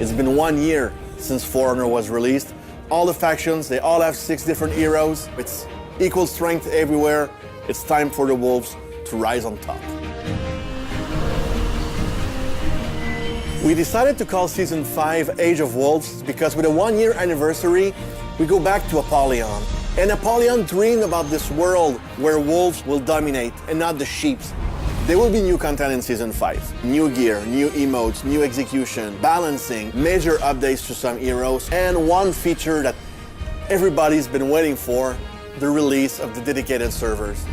It's been 1 year since For Honor was released. All the factions, they all have 6 different heroes. It's equal strength everywhere. It's time for the Wolves to rise on top. We decided to call Season 5 Age of Wolves because with a 1-year anniversary, we go back to Apollyon. And Apollyon dreamed about this world where wolves will dominate and not the sheeps. There will be new content in Season 5. New gear, new emotes, new execution, balancing, major updates to some heroes, and one feature that everybody's been waiting for, the release of the dedicated servers.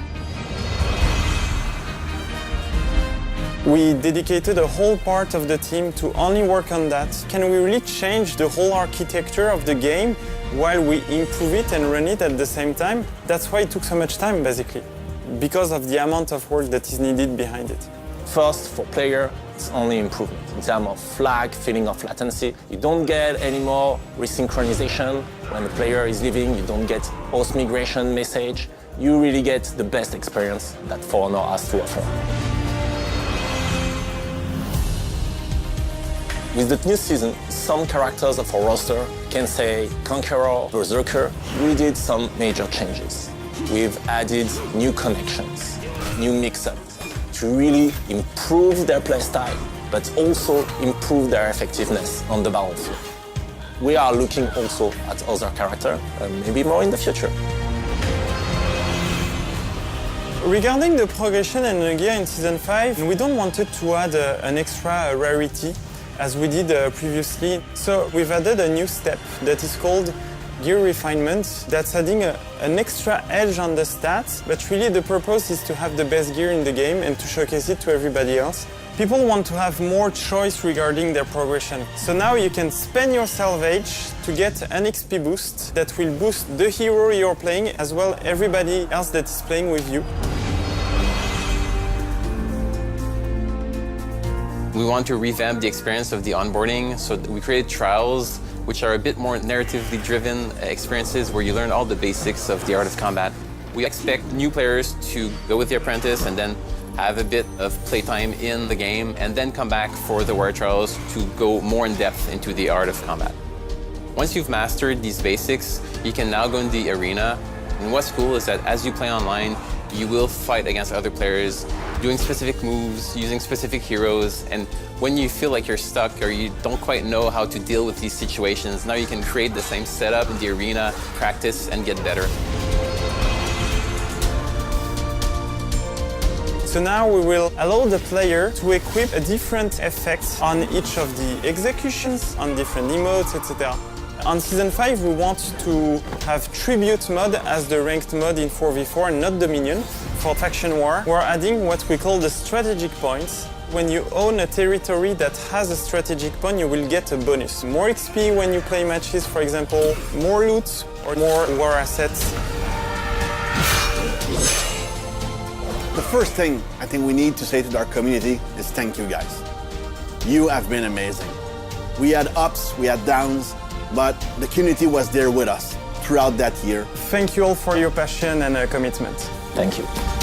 We dedicated a whole part of the team to only work on that. Can we really change the whole architecture of the game while we improve it and run it at the same time? That's why it took so much time, basically, because of the amount of work that is needed behind it. First, for player, it's only improvement. In terms of flag, feeling of latency, you don't get any more resynchronization. When the player is leaving, you don't get host migration message. You really get the best experience that For Honor has to offer. With the new season, some characters of our roster, can say Conqueror, Berserker, we did some major changes. We've added new connections, new mix-ups to really improve their playstyle, but also improve their effectiveness on the battlefield. We are looking also at other characters, maybe more in the future. Regarding the progression and the gear in Season 5, we don't want to add an extra rarity as we did previously. So we've added a new step that is called Gear Refinement. That's adding an extra edge on the stats, but really the purpose is to have the best gear in the game and to showcase it to everybody else. People want to have more choice regarding their progression. So now you can spend your salvage to get an XP boost that will boost the hero you're playing as well everybody else that is playing with you. We want to revamp the experience of the onboarding, so we created trials, which are a bit more narratively driven experiences where you learn all the basics of the art of combat. We expect new players to go with the apprentice and then have a bit of playtime in the game and then come back for the warrior trials to go more in depth into the art of combat. Once you've mastered these basics, you can now go in the arena. And what's cool is that as you play online, you will fight against other players, doing specific moves, using specific heroes, and when you feel like you're stuck or you don't quite know how to deal with these situations, now you can create the same setup in the arena, practice, and get better. So now we will allow the player to equip a different effect on each of the executions, on different emotes, etc. On Season 5, we want to have Tribute mode as the ranked mode in 4v4 and not Dominion. For Faction War, we're adding what we call the strategic points. When you own a territory that has a strategic point, you will get a bonus. More XP when you play matches, for example, more loot or more war assets. The first thing I think we need to say to our community is thank you guys. You have been amazing. We had ups, we had downs, but the community was there with us throughout that year. Thank you all for your passion and commitment. Thank you.